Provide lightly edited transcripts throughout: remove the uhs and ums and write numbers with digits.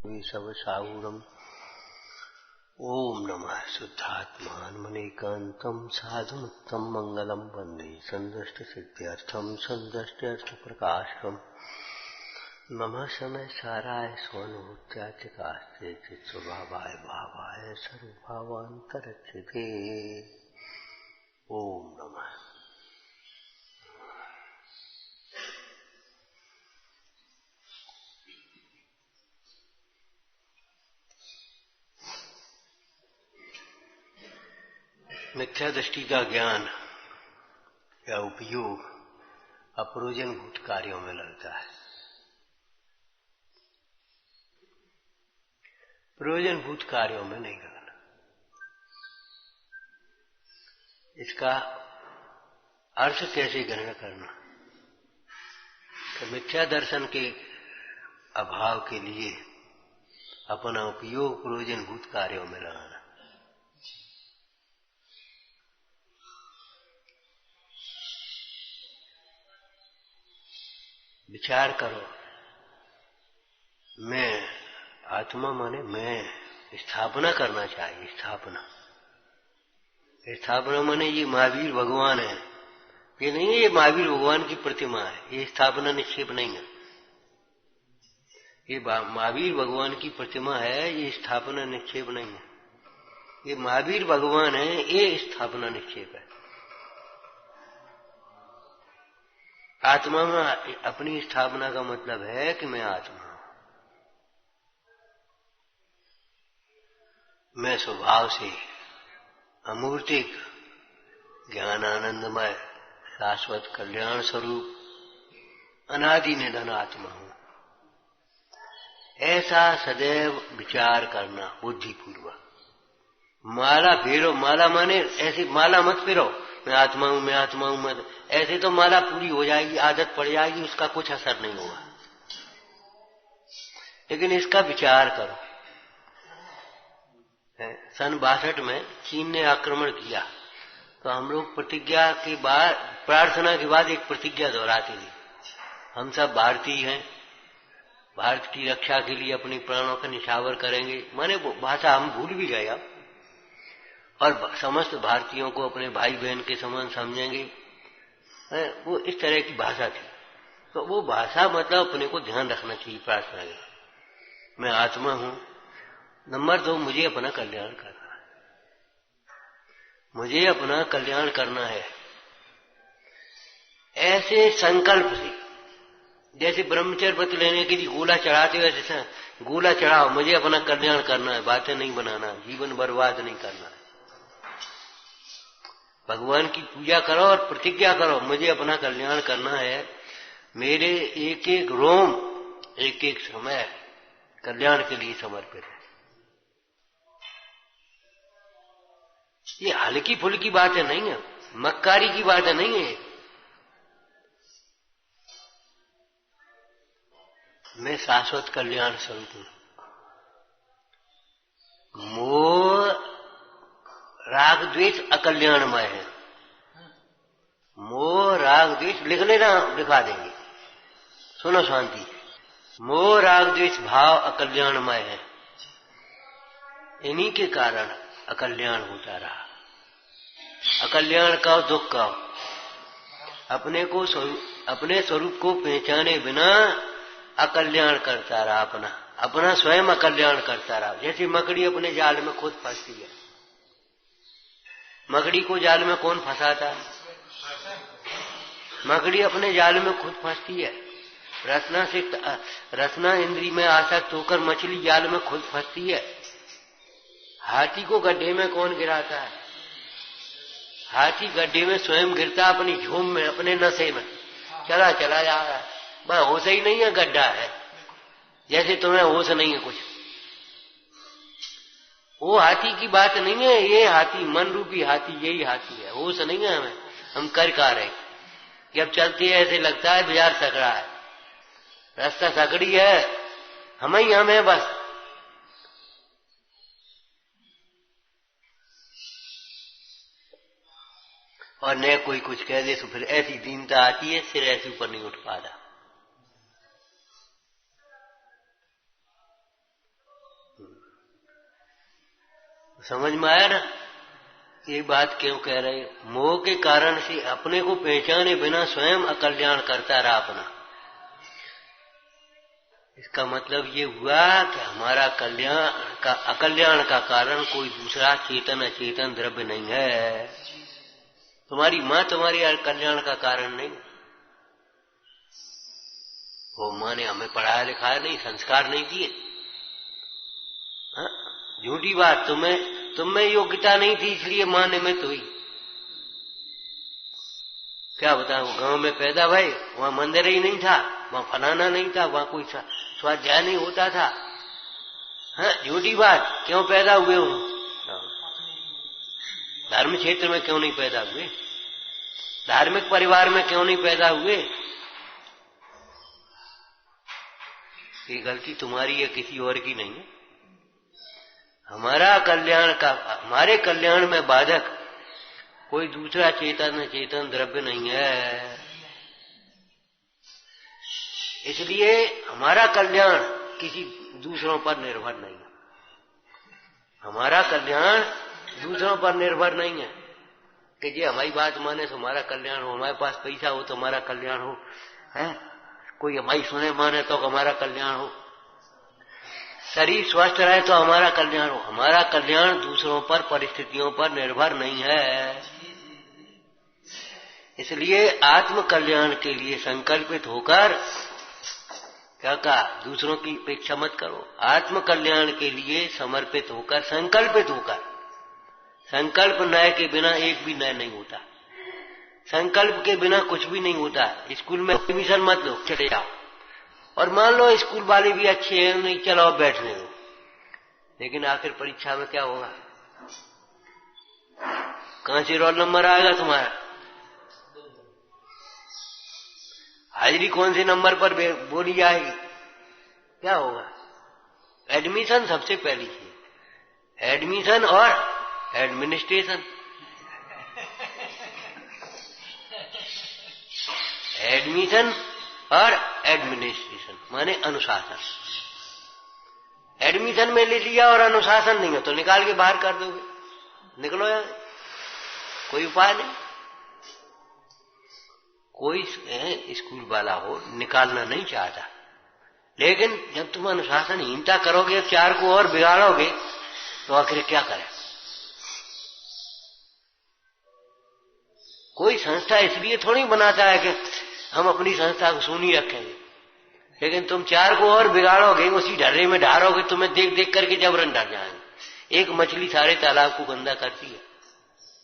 विषवसाहुरम् ओम नमः शुद्धात्मानमनेकान्तं साधुमुत्तम मंगलम वन्दे सन्दष्टसिद्ध्यर्थं सन्दष्ट्यर्थप्रकाशकम् नमः समय साराय स्वनुभूत्याचिकास्ते चित्स्वभावाय भावाय सर्वभावान्तरक्षिते ओम नमः। मिथ्या दृष्टि का ज्ञान या उपयोग अप्रयोजनभूत कार्यों में लगता है। प्रयोजनभूत कार्यों में नहीं लगना। इसका अर्थ कैसे ग्रहण करना कि मिथ्या दर्शन के अभाव के लिए अपना उपयोग प्रयोजनभूत कार्यों में लगाना। विचार करो, मैं आत्मा माने मैं स्थापना करना चाहिए। स्थापना माने ये महावीर भगवान है, ये नहीं है ये महावीर भगवान की प्रतिमा है, ये स्थापना निक्षेप नहीं है। ये महावीर भगवान की प्रतिमा है, ये स्थापना निक्षेप नहीं है। ये महावीर भगवान है, ये स्थापना निक्षेप है। आत्मा में अपनी स्थापना का मतलब है कि मैं आत्मा हूं, मैं स्वभाव से अमूर्तिक ज्ञान आनंदमय शाश्वत कल्याण स्वरूप अनादि निधन आत्मा हूं। ऐसा सदैव विचार करना बुद्धिपूर्वक। माला फेरो, माला माने ऐसी माला मत फेरो, मैं आत्मा हूं मैं आत्मा हूं मैं, ऐसे तो माला पूरी हो जाएगी, आदत पड़ जाएगी, उसका कुछ असर नहीं होगा। लेकिन इसका विचार करो। सन 62 में चीन ने आक्रमण किया तो हम लोग प्रतिज्ञा के बाद, प्रार्थना के बाद एक प्रतिज्ञा दोहराते थे, हम सब भारतीय हैं, भारत की रक्षा के लिए अपने प्राणों का निछावर करेंगे। माने वो भाषा हम भूल भी गए अब, और समस्त भारतीयों को अपने भाई बहन के समान समझेंगे। वो इस तरह की भाषा थी। तो वो भाषा मतलब अपने को ध्यान रखना चाहिए प्रार्थना में। मैं आत्मा हूं। नंबर 2, मुझे अपना कल्याण करना है। मुझे अपना कल्याण करना है ऐसे संकल्प से, जैसे ब्रह्मचर्य व्रत लेने के लिए गोला चढ़ाते हो, वैसे गोला चढ़ाओ, मुझे अपना कल्याण करना है, बातें नहीं बनाना, जीवन बर्बाद नहीं करना है। भगवान की पूजा करो और प्रतिज्ञा करो, मुझे अपना कल्याण करना है। मेरे एक एक रोम, एक एक समय कल्याण के लिए समर्पित है। ये हल्की फुल्की बातें नहीं है, मक्कारी की बातें नहीं है। मैं शाश्वत कल्याण स्वरूप हूं। मोह राग द्वेष अकल्याणमय है। मोह राग द्वेष लिख लेना, लिखा देंगे, सुनो शांति। मोह राग द्वेष भाव अकल्याणमय है। इन्हीं के कारण अकल्याण होता रहा। अकल्याण का दुख का अपने स्वरूप को पहचाने बिना अकल्याण करता रहा, अपना स्वयं अकल्याण करता रहा। जैसे मकड़ी अपने जाल में खुद फंसती है। मकड़ी को जाल में कौन फंसाता है? मकड़ी अपने जाल में खुद फंसती है। रसना इंद्री में आसक्त होकर मछली जाल में खुद फंसती है। हाथी को गड्ढे में कौन गिराता है? हाथी गड्ढे में स्वयं गिरता, अपनी झूम में, अपने नशे में चला जा रहा है। वह होश ही नहीं है, गड्ढा है। जैसे तुम्हें होश नहीं है कुछ। वो हाथी की बात नहीं है, ये हाथी, मन रूपी हाथी, यही हाथी है। होश नहीं है हमें, हम कर रहे। जब चलते हैं ऐसे लगता है बाजार सकड़ा है, रास्ता सकड़ी है, हम ही हम है बस। और न कोई कुछ कह दे तो फिर ऐसी दीनता आती है, सिर ऐसे ऊपर नहीं उठ पाता। समझ में आया ना ये बात क्यों कह रहे हैं? मोह के कारण से अपने को पहचाने बिना स्वयं अकल्याण करता रहा अपना। इसका मतलब ये हुआ कि हमारा अकल्याण का कारण कोई दूसरा चेतन अचेतन द्रव्य नहीं है। तुम्हारी माँ तुम्हारी कल्याण का कारण नहीं। वो माँ ने हमें पढ़ाया लिखाया नहीं, संस्कार नहीं दिए। झूठी बात, तुम्हें योग्यता नहीं थी इसलिए माँ निमित्त हुई। क्या बताऊं, गांव में पैदा भाई, वहां मंदिर ही नहीं था, वहां फलाना नहीं था, वहां कोई स्वाध्याय नहीं होता था। झूठी बात, क्यों पैदा हुए हो? धर्म क्षेत्र में क्यों नहीं पैदा हुए? धार्मिक परिवार में क्यों नहीं पैदा हुए? ये गलती तुम्हारी है, किसी और की नहीं है। हमारे कल्याण में बाधक कोई दूसरा चेतन द्रव्य नहीं है। इसलिए हमारा कल्याण किसी दूसरों पर निर्भर नहीं है। हमारा कल्याण दूसरों पर निर्भर नहीं है कि ये हमारी बात माने तो हमारा कल्याण हो, हमारे पास पैसा हो तो हमारा कल्याण हो, है कोई हमारी सुने माने तो हमारा कल्याण हो, शरीर स्वस्थ रहे तो हमारा कल्याण हो। हमारा कल्याण दूसरों पर, परिस्थितियों पर निर्भर नहीं है। इसलिए आत्म कल्याण के लिए संकल्पित होकर क्या कहा, दूसरों की अपेक्षा मत करो। आत्म कल्याण के लिए समर्पित होकर, संकल्पित होकर, संकल्प नय के बिना एक भी नय नहीं होता। संकल्प के बिना कुछ भी नहीं होता। स्कूल में एडमिशन मत लो, चले जाओ, और मान लो स्कूल वाले भी अच्छे हैं, नहीं चलो बैठने दो, लेकिन आखिर परीक्षा में क्या होगा? कहां से रोल नंबर आएगा तुम्हारा? हाजिरी कौन से नंबर पर बोली जाएगी? क्या होगा? एडमिशन सबसे पहली चीज, एडमिशन और एडमिनिस्ट्रेशन। एडमिशन और एडमिनिस्ट्रेशन माने अनुशासन। एडमिशन में ले लिया और अनुशासन नहीं है तो निकाल के बाहर कर दोगे, निकलो यार, कोई उपाय नहीं। कोई स्कूल वाला हो निकालना नहीं चाहता, लेकिन जब तुम अनुशासनहीनता करोगे, चार को और बिगाड़ोगे, तो आखिर क्या करें? कोई संस्था इसलिए थोड़ी बनाता है कि हम अपनी संस्था को सुनी रखेंगे, लेकिन तुम चार को और बिगाड़ोगे, उसी ढर्रे में ढारोगे, तुम्हें देख देख करके जबरन डर जाएंगे। एक मछली सारे तालाब को गंदा करती है,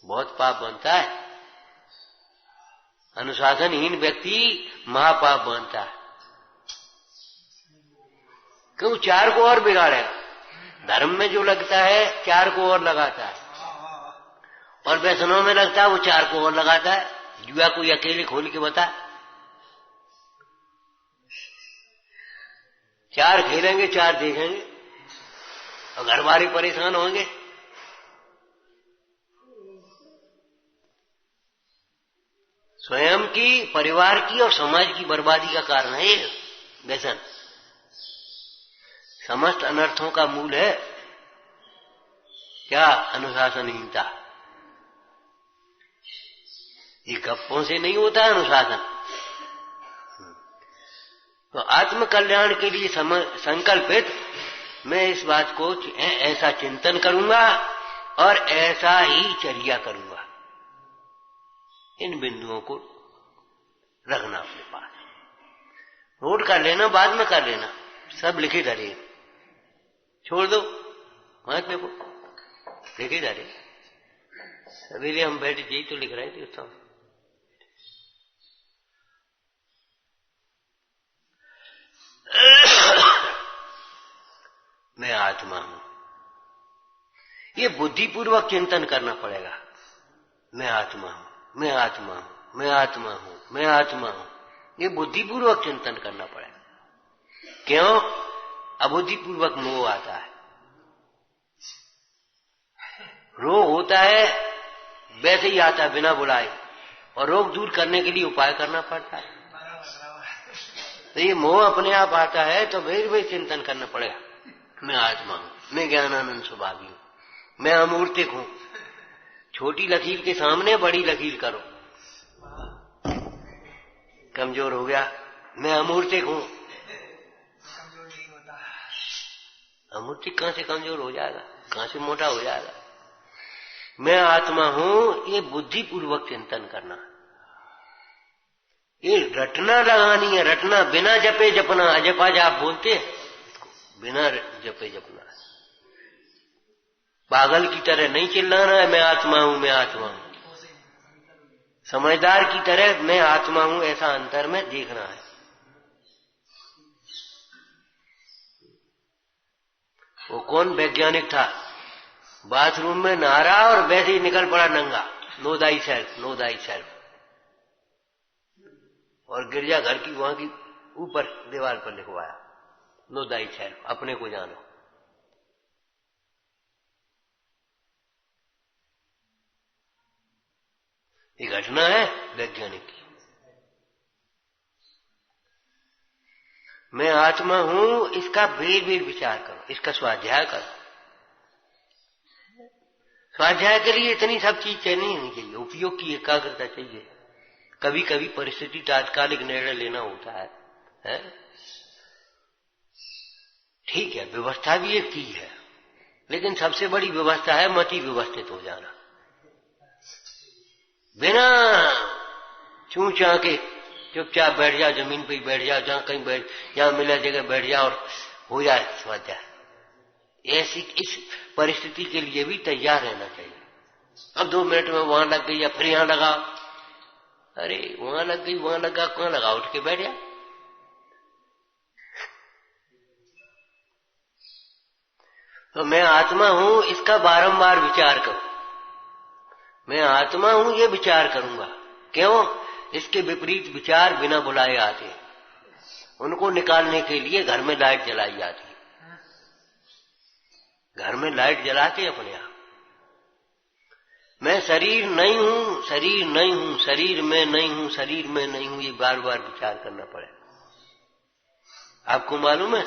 बहुत पाप बनता है। अनुशासनहीन व्यक्ति महापाप बनता है, क्यों? चार को और बिगाड़ेगा। धर्म में जो लगता है चार को और लगाता है, और व्यसनों में लगता है वो चार को और लगाता है। जुआ कोई अकेले खोल के बता, चार खेलेंगे, चार देखेंगे, और घर वाले परेशान होंगे। स्वयं की, परिवार की और समाज की बर्बादी का कारण है ये व्यसन। समस्त अनर्थों का मूल है क्या? अनुशासनहीनता। ये गप्पों से नहीं होता अनुशासन। तो आत्म कल्याण के लिए संकल्पित मैं इस बात को ऐसा चिंतन करूंगा और ऐसा ही चर्या करूंगा। इन बिंदुओं को रखना अपने पास, नोट कर लेना, बाद में कर लेना, सब लिखे धरे, छोड़ दो मत देखो, लिखे धरे। सवेरे हम बैठे जी तो लिख रहे थे उस समय। मैं आत्मा हूं, ये बुद्धिपूर्वक चिंतन करना पड़ेगा। मैं आत्मा हूं, मैं आत्मा हूं, मैं आत्मा हूं, मैं आत्मा हूं, ये बुद्धिपूर्वक चिंतन करना पड़ेगा। क्यों? अबुद्धिपूर्वक मोह आता है, रोग होता है, वैसे ही आता है बिना बुलाए, और रोग दूर करने के लिए उपाय करना पड़ता है। तो ये मोह अपने आप आता है, तो फिर भी चिंतन करना पड़ेगा। मैं आत्मा हूं, मैं ज्ञानानंद स्वभावी हूं, मैं अमूर्तिक हूं। छोटी लकीर के सामने बड़ी लकीर करो, कमजोर हो गया। मैं अमूर्तिक हूं, अमूर्तिक कहां से कमजोर हो जाएगा, कहां से मोटा हो जाएगा। मैं आत्मा हूं, ये बुद्धिपूर्वक चिंतन करना, ये रटना लगानी है। रटना बिना जपे जपना, अजपा जाप बोलते हैं, बिना जपे जपना। पागल की तरह नहीं चिल्लाना है मैं आत्मा हूं, मैं आत्मा हूं। समझदार की तरह मैं आत्मा हूं ऐसा अंतर में देखना है। वो कौन वैज्ञानिक था, बाथरूम में नहा रहा और वैसे ही निकल पड़ा नंगा, no thy self, no thy self. और गिरजा घर की वहां की ऊपर दीवार पर लिखवाया, नो दाई सेल्फ, अपने को जानो। ये घटना है वैज्ञानिक की। मैं आत्मा हूं, इसका बेर बेर विचार करो, इसका स्वाध्याय करो। स्वाध्याय के लिए इतनी सब चीज नहीं होनी चाहिए, उपयोग की एकाग्रता चाहिए। कभी कभी परिस्थिति तात्कालिक निर्णय लेना होता है? ठीक है, व्यवस्था भी एक चीज है, लेकिन सबसे बड़ी व्यवस्था है मति व्यवस्थित हो जाना। बिना चूचा के चुपचाप बैठ जाओ, जमीन पे ही बैठ जाओ, जहां कहीं बैठ, जहां मिला जगह बैठ जाओ और हो जाए स्वाध्याय। ऐसी इस परिस्थिति के लिए भी तैयार रहना चाहिए। अब 2 मिनट में वहां लग गई या फिर यहां लगाओ, अरे वहां लग गई वहां लगा, कहां लगा, उठ के बैठ जा। तो मैं आत्मा हूं, इसका बारंबार विचार करो। मैं आत्मा हूं, ये विचार करूंगा। क्यों? इसके विपरीत विचार बिना बुलाए आते हैं। उनको निकालने के लिए घर में लाइट जलाई जाती है। घर में लाइट जलाते अपने आप। मैं शरीर नहीं हूं, शरीर नहीं हूं, शरीर में नहीं हूं, शरीर में नहीं हूं, ये बार बार विचार करना पड़े। आपको मालूम है,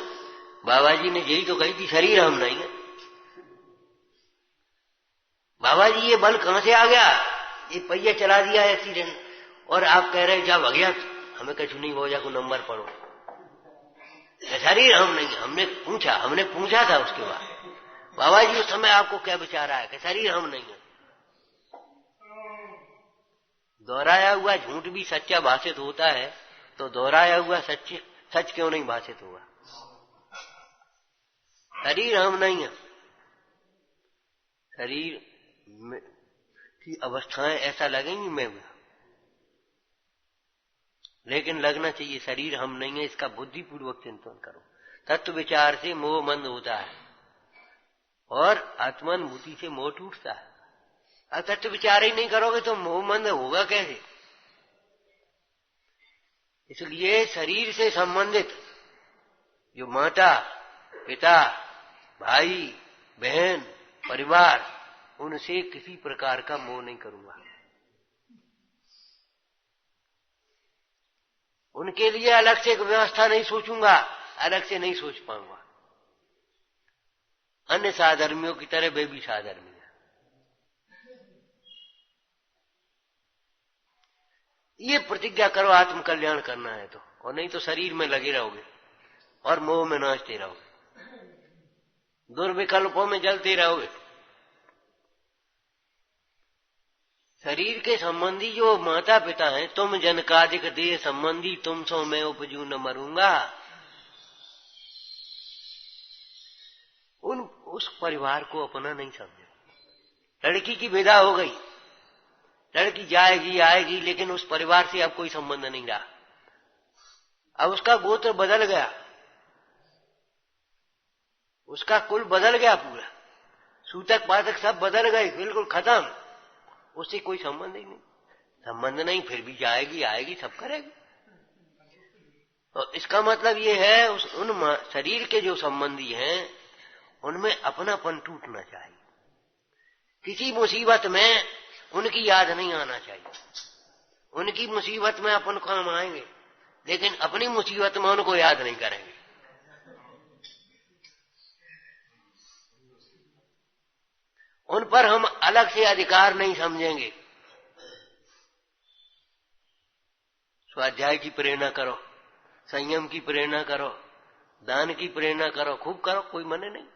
बाबा जी ने यही तो कही थी, शरीर हम नहीं है। बाबा जी ये बल कहां से आ गया, ये पहिया चला दिया एक्सीडेंट, और आप कह रहे हैं क्या भगया, हमें कछु नहीं हो जा, को नंबर पढ़ो। शरीर हम नहीं है। हमने पूछा था उसके बाद, बाबा जी उस समय आपको क्या विचार आया कि शरीर हम नहीं है। दोहराया हुआ झूठ भी सच्चा भाषित होता है, तो दोहराया हुआ सच क्यों नहीं भाषित हुआ। शरीर हम नहीं है। शरीर की अवस्थाएं ऐसा लगेंगी मैं, लेकिन लगना चाहिए शरीर हम नहीं है। इसका बुद्धिपूर्वक चिंतन करो। तत्व विचार से मोह मंद होता है और आत्मानुभूति से मोह टूटता है। अब तत्व विचार ही नहीं करोगे तो मोह मंद होगा कैसे। इसलिए शरीर से संबंधित जो माता पिता भाई बहन परिवार, उनसे किसी प्रकार का मोह नहीं करूंगा। उनके लिए अलग से एक व्यवस्था नहीं सोचूंगा, अलग से नहीं सोच पाऊंगा। अन्य साधर्मियों की तरह वे भी साधर्मी है। ये प्रतिज्ञा करो आत्म कल्याण करना है तो, और नहीं तो शरीर में लगे रहोगे और मोह में नाचते रहोगे, दुर्विकल्पों में जलते रहोगे। शरीर के संबंधी जो माता पिता हैं, तुम जनकादिक देह संबंधी तुम सो मैं उपजू न मरूंगा, उस परिवार को अपना नहीं समझे। लड़की की विदा हो गई, लड़की जाएगी आएगी, लेकिन उस परिवार से अब कोई संबंध नहीं रहा। अब उसका गोत्र बदल गया, उसका कुल बदल गया पूरा, सूतक पातक सब बदल गए, बिल्कुल खत्म। उससे कोई संबंध ही नहीं, संबंध नहीं, फिर भी जाएगी आएगी सब करेगी। तो इसका मतलब ये है उन शरीर के जो संबंधी हैं उनमें अपनापन टूटना चाहिए। किसी मुसीबत में उनकी याद नहीं आना चाहिए। उनकी मुसीबत में अपन काम आएंगे, लेकिन अपनी मुसीबत में उनको याद नहीं करेंगे। उन पर हम अलग से अधिकार नहीं समझेंगे। स्वाध्याय की प्रेरणा करो, संयम की प्रेरणा करो, दान की प्रेरणा करो, खूब करो, कोई मने नहीं।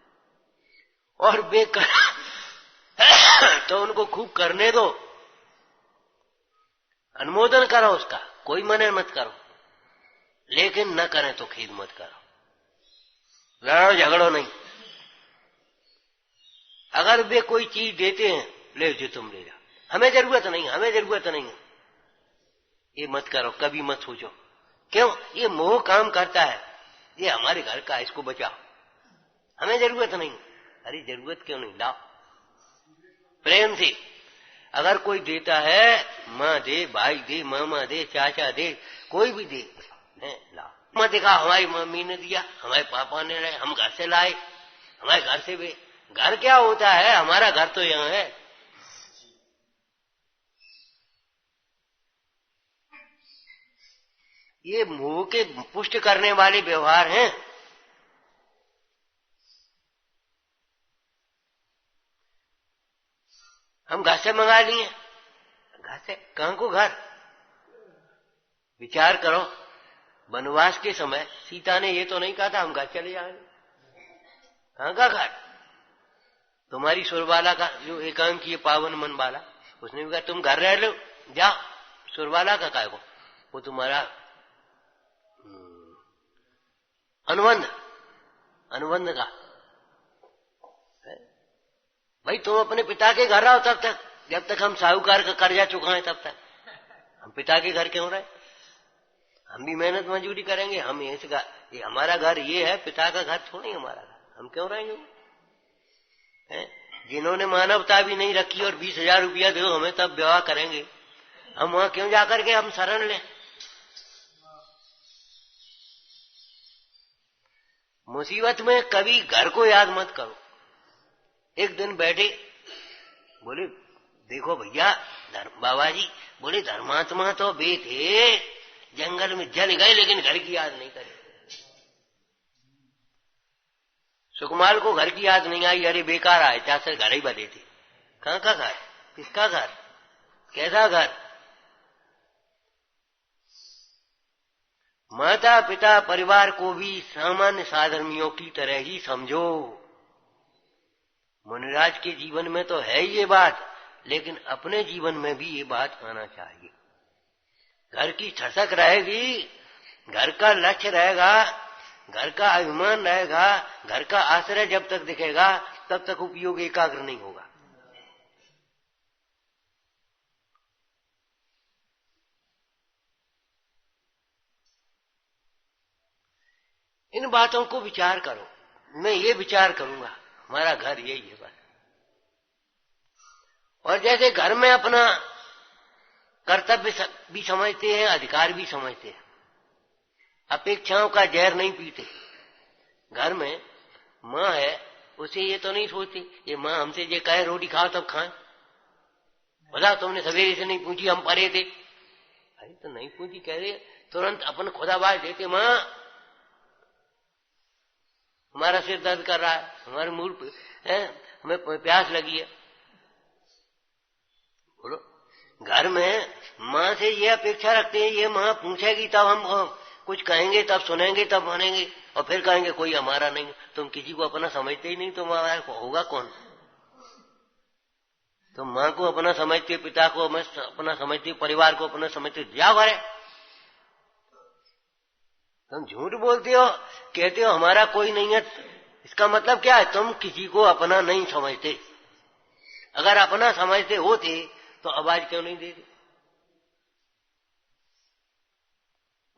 और बेकर तो उनको खूब करने दो, अनुमोदन करो उसका, कोई मने मत करो, लेकिन न करें तो खेद मत करो, लड़ो झगड़ो नहीं। अगर वे कोई चीज देते हैं, ले जो तुम ले जाओ, हमें जरूरत नहीं, हमें जरूरत नहीं है, ये मत करो, कभी मत सोचो। क्यों? ये मोह काम करता है, ये हमारे घर का, इसको बचाओ, हमें जरूरत नहीं। अरे जरूरत क्यों नहीं, लाओ प्रेम से। अगर कोई देता है, माँ दे, भाई दे, मामा दे, चाचा दे, कोई भी दे, लाओ। मत देखा हमारी मम्मी ने दिया, हमारे पापा ने रहे, हम घर से लाए, हमारे घर से भी। घर क्या होता है? हमारा घर तो यहाँ है। ये मोह के पुष्ट करने वाले व्यवहार हैं। हम घर से मंगा लिए, घर से कहां को घर? विचार करो, वनवास के समय सीता ने ये तो नहीं कहा था हम घर चले जाएंगे, कहां का घर? तुम्हारी सुरबाला का जो एकांकी पावन मन वाला, उसने भी कहा तुम घर रह लो, जाओ। सुरबाला का काय को? वो तुम्हारा अनुबंध का भाई, तुम अपने पिता के घर रहो तब तक, जब तक हम साहूकार का कर्जा चुकाएं तब तक। हम पिता के घर क्यों रहे? हम भी मेहनत मजदूरी करेंगे, हम ये हमारा घर ये है, पिता का घर थोड़ी हमारा घर, हम क्यों रहेंगे? जिन्होंने मानवता भी नहीं रखी और 20,000 रुपया दो हमें तब विवाह करेंगे, हम वहां क्यों जाकर के हम शरण लें? मुसीबत में कभी घर को याद मत करो। एक दिन बैठे, बोले देखो भैया बाबा जी, बोले धर्मात्मा तो वे थे, जंगल में जल गए लेकिन घर की याद नहीं करे। सुकुमार को घर की याद नहीं आई, अरे बेकार आए, चाहे घर ही बदे थे। कहां का घर? किसका घर? कैसा घर? माता पिता परिवार को भी सामान्य साधर्मियों की तरह ही समझो। मुनिराज के जीवन में तो है ये बात, लेकिन अपने जीवन में भी ये बात आना चाहिए। घर की ठसक रहेगी, घर का लक्ष्य रहेगा, घर का अभिमान रहेगा, घर का आश्रय जब तक दिखेगा तब तक उपयोग एकाग्र नहीं होगा। इन बातों को विचार करो। मैं ये विचार करूंगा, हमारा घर यही है बस। और जैसे घर में अपना कर्तव्य भी समझते हैं, अधिकार भी समझते हैं, अपेक्षाओं का जहर नहीं पीते। घर में माँ है, उसे ये तो नहीं सोचती ये माँ हमसे ये कहे रोटी खाओ तब खाएं। बोला तुमने सवेरे से नहीं पूछी, हम परे थे। अरे तो नहीं पूछी कह रहे, तुरंत अपन खुदाबाज देते, माँ हमारा सिर दर्द कर रहा है, हमारे मूड है, हमें प्यास लगी है। बोलो, घर में माँ से ये अपेक्षा रखते हैं, ये माँ पूछेगी तब हम कुछ कहेंगे, तब सुनेंगे, तब मानेंगे, और फिर कहेंगे कोई हमारा नहीं। तुम किसी को अपना समझते ही नहीं, तो हमारा होगा कौन? तुम माँ को अपना समझते, पिता को अपना समझते, परिवार को अपना समझते, जाओ घरे। तुम झूठ बोलते हो, कहते हो हमारा कोई नहीं है, इसका मतलब क्या है? तुम किसी को अपना नहीं समझते। अगर अपना समझते होते तो आवाज क्यों नहीं देते?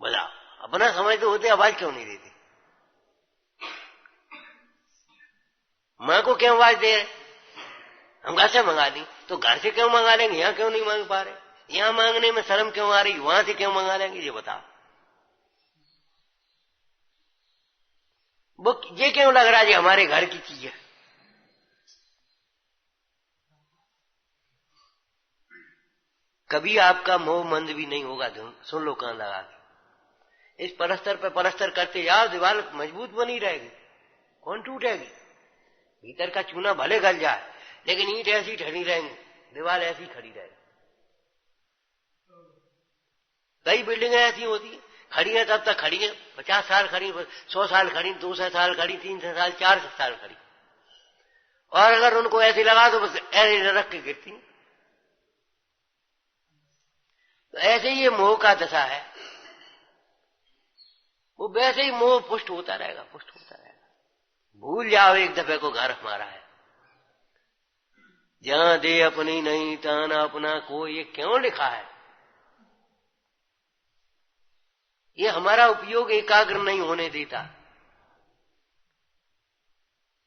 बोला अपना समझते होते आवाज क्यों नहीं देते? माँ को क्यों आवाज दे रहे? हम घर से मंगा ली, तो घर से क्यों मंगा लेंगे? यहां क्यों नहीं मांग पा रहे? यहां मांगने में शर्म क्यों आ रही, वहां से क्यों मंगा लेंगे? ये बताओ। वो ये क्यों लग रहा है हमारे घर की चीज है? कभी आपका मोह मंद भी नहीं होगा। सुन लो कान लगा के, इस परस्तर पे परस्तर करते जाओ, दीवार मजबूत बनी रहेगी, कौन टूटेगी? भीतर का चूना भले गल जाए, लेकिन ईंट ऐसी खड़ी रहेंगी, दीवार ऐसी खड़ी रहेगी। कई बिल्डिंगें ऐसी होती है, खड़ी है तब तक खड़ी है, 50 साल खड़ी, 100 साल खड़ी, 200 साल खड़ी, 300 साल, 400 साल खड़ी, और अगर उनको ऐसे लगा तो बस ऐसे रख के गिरती। तो ऐसे ही ये मोह का दशा है, वो वैसे ही मोह पुष्ट होता रहेगा, पुष्ट होता रहेगा। भूल जाओ एक दफे को घर हमारा है, जहां दे अपनी नहीं तान अपना को, ये क्यों लिखा है? ये हमारा उपयोग एकाग्र नहीं होने देता।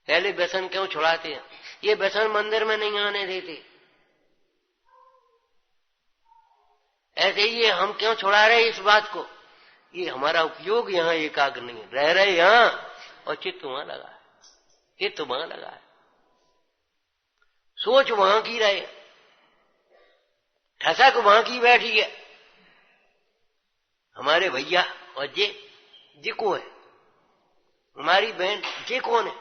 पहले व्यसन क्यों छुड़ाते हैं? ये व्यसन मंदिर में नहीं आने देते। ऐसे ही हम क्यों छुड़ा रहे इस बात को? ये हमारा उपयोग यहां एकाग्र नहीं है, रह रहे यहां और चित्त वहां लगा है, चित्त वहां लगा है, सोच वहां की रहे, ठसक वहां की बैठी है। हमारे भैया और जे को है, हमारी बहन जे कौन है?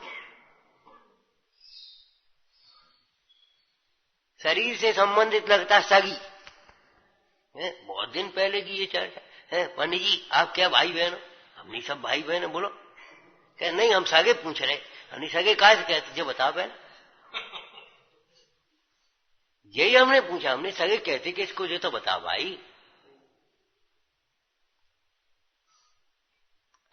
शरीर से संबंधित लगता सगी है। बहुत दिन पहले की ये चर्चा है, पंडित जी आप क्या भाई बहन हो? हम नहीं सब भाई बहन है। बोलो, क्या नहीं हम सगे पूछ रहे, हम नहीं सगे कहा से कहते जो बता बहन, यही हमने पूछा, हमने सगे कहते कि इसको जो तो बता भाई।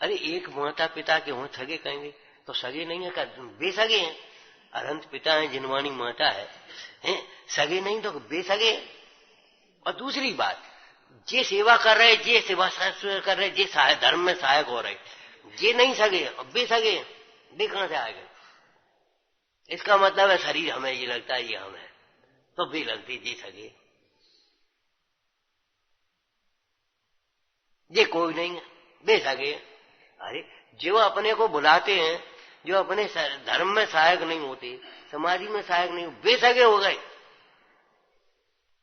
अरे एक माता पिता के हों सगे कहेंगे तो सगे नहीं है, बेसगे हैं। अनंत पिता है, जिनवानी माता है, सगे नहीं तो बेसगे। और दूसरी बात, जे सेवा कर रहे, जे सेवा कर रहे, जे धर्म में सहायक हो रहे, जे नहीं सगे और बेसगे, बे कहां से आ गए? इसका मतलब है शरीर हमें ये लगता है ये हम है, तो बे लगती जे सगे, जे कोई नहीं है, बेसगे। अरे जो अपने को बुलाते हैं, जो अपने धर्म में सहायक नहीं होते, समाधि में सहायक नहीं, बेसगे हो गए।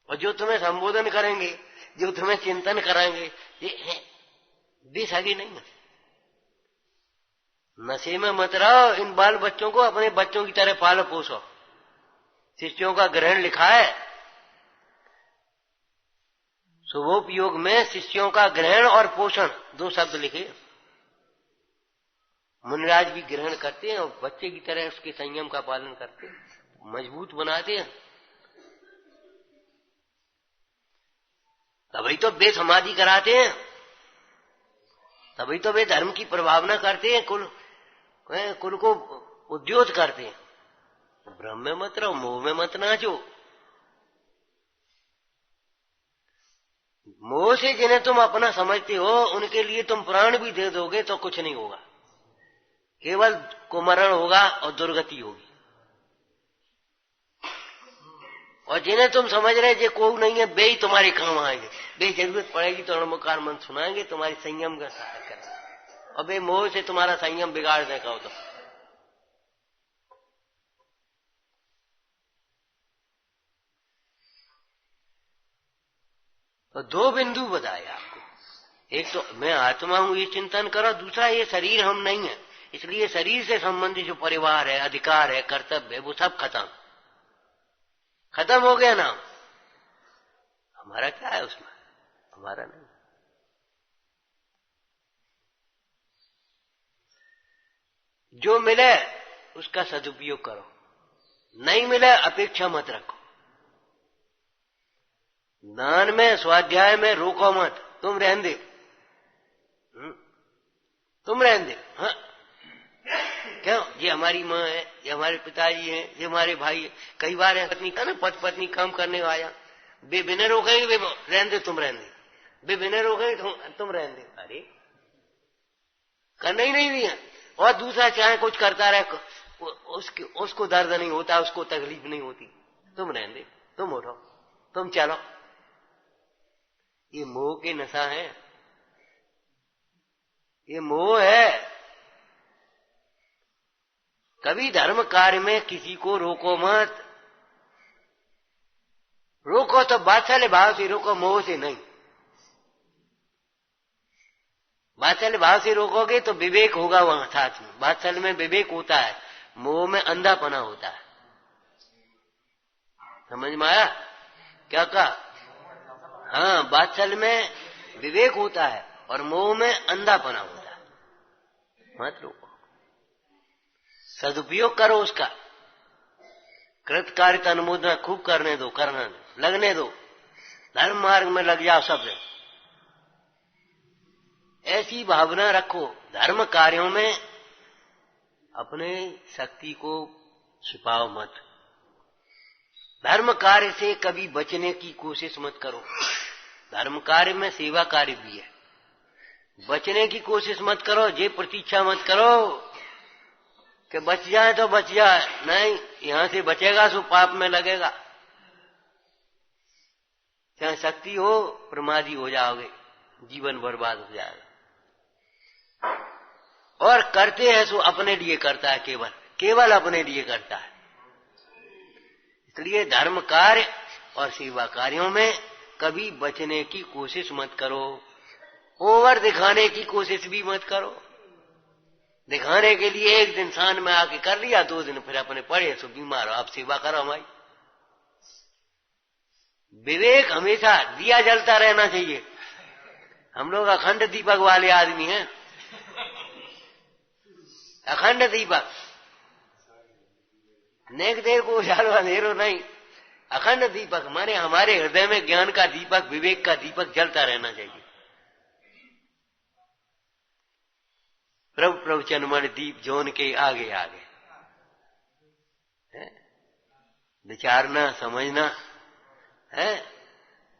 और जो तुम्हें संबोधन करेंगे, जो तुम्हें चिंतन कराएंगे, ये बेसगे नहीं है। नशे में मत रहो, इन बाल बच्चों को अपने बच्चों की तरह पालो पोसो। शिष्यों का ग्रहण लिखा है, शुभोपयोग में शिष्यों का ग्रहण और पोषण 2 शब्द लिखे। मुनिराज भी ग्रहण करते हैं और बच्चे की तरह उसके संयम का पालन करते हैं, मजबूत बनाते हैं। तभी तो वे समाधि कराते हैं, तभी तो वे धर्म की प्रभावना करते हैं, कुल को उद्योत करते हैं। भ्रम में मत रहो, मोह में मत नाचो। मोह से जिन्हें तुम अपना समझते हो, उनके लिए तुम प्राण भी दे दोगे तो कुछ नहीं होगा, केवल कुमरण होगा और दुर्गति होगी। और जिन्हें तुम समझ रहे जे कोई नहीं है, वे ही तुम्हारे काम आएंगे, वे जरूरत पड़ेगी तो नमकार मंत्र सुनाएंगे, तुम्हारी संयम का सहायक करेंगे, और वे मोह से तुम्हारा संयम बिगाड़ देगा। हो तो 2 बिंदु बताए आपको, एक तो मैं आत्मा हूं ये चिंतन करो, दूसरा ये शरीर हम नहीं है, इसलिए शरीर से संबंधित जो परिवार है, अधिकार है, कर्तव्य है, वो सब खत्म हो गया ना। हमारा क्या है उसमें? हमारा नहीं। जो मिले उसका सदुपयोग करो, नहीं मिले अपेक्षा मत रखो। दान में, स्वाध्याय में रोको मत, तुम रहने दे, तुम रहने दे। हाँ क्यों? ये हमारी माँ है, ये हमारे पिताजी हैं, ये हमारे भाई है। कई बार है पत्नी का ना, पत्नी काम करने आया, बे बिना रोकेंगे, बे रहने दे, तुम रहने दे, बे बिना रोकेंगे तुम रहने दे। अरे करना ही नहीं दिया। और दूसरा चाहे कुछ करता रहे, उसको दर्द नहीं होता, उसको तकलीफ नहीं होती, तुम रहने दे, तुम उठो, तुम चलो। ये मोह की नशा है, ये मोह है। कभी धर्म कार्य में किसी को रोको मत, रोको तो वात्सल्य भाव से रोको, मोह से नहीं। वात्सल्य भाव से रोकोगे तो विवेक होगा वहां साथ में, वात्सल्य में विवेक होता है, मोह में अंधापना होता है। समझ में आया क्या कहा? हाँ, वात्सल्य में विवेक होता है और मोह में अंधापना होता है। मत रोको, सदुपयोग करो उसका। कृत कार्य अनुमोदना खूब करने दो, करने दो, लगने दो, धर्म मार्ग में लग जाओ सब। ऐसी भावना रखो, धर्म कार्यों में अपने शक्ति को छिपाओ मत। धर्म कार्य से कभी बचने की कोशिश मत करो। धर्म कार्य में सेवा कार्य भी है, बचने की कोशिश मत करो। ये प्रतीक्षा मत करो कि बच जाए तो बच जाए, नहीं, यहां से बचेगा सो पाप में लगेगा। चाहे शक्ति हो, प्रमादी हो जाओगे, जीवन बर्बाद हो जाएगा। और करते हैं सो अपने लिए करता है, केवल केवल अपने लिए करता है। इसलिए धर्म कार्य और सेवा कार्यों में कभी बचने की कोशिश मत करो। ओवर दिखाने की कोशिश भी मत करो। दिखाने के लिए एक दिन शान में आके कर लिया, 2 दिन फिर अपने पड़े सो बीमार हो, आप सेवा करो हमारी। विवेक हमेशा दिया जलता रहना चाहिए। हम लोग अखंड दीपक वाले आदमी हैं, अखंड दीपक, नेक देर को उजालो अंधेरो नहीं। अखंड दीपक माने हमारे हृदय में ज्ञान का दीपक, विवेक का दीपक जलता रहना चाहिए। प्रभु प्रवचन मन दीप जोन के आगे आगे है? विचारना, समझना है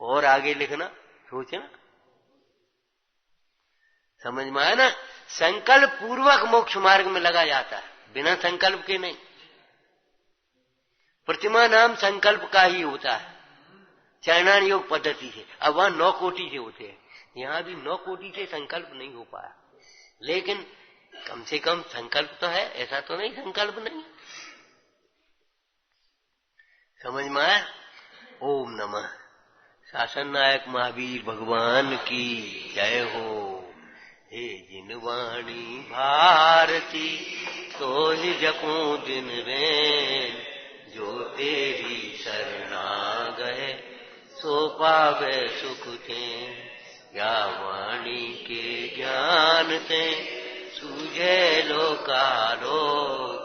और आगे लिखना, सोचना। समझ में आया ना? संकल्प पूर्वक मोक्ष मार्ग में लगा जाता है, बिना संकल्प के नहीं। प्रतिमा नाम संकल्प का ही होता है, चरणान योग पद्धति से। अब वहां 9 कोटि से होते हैं, यहां भी 9 कोटि से संकल्प नहीं हो पाया, लेकिन कम से कम संकल्प तो है, ऐसा तो नहीं संकल्प नहीं। समझ में आया? ओम नमः। शासन नायक महावीर भगवान की जय हो। हे जिन वाणी भारती तो ही जपूं दिन रैन, जो तेरी शरणा गए सो पावे सुख थे। या वाणी के ज्ञान से सूझे लोकालोक,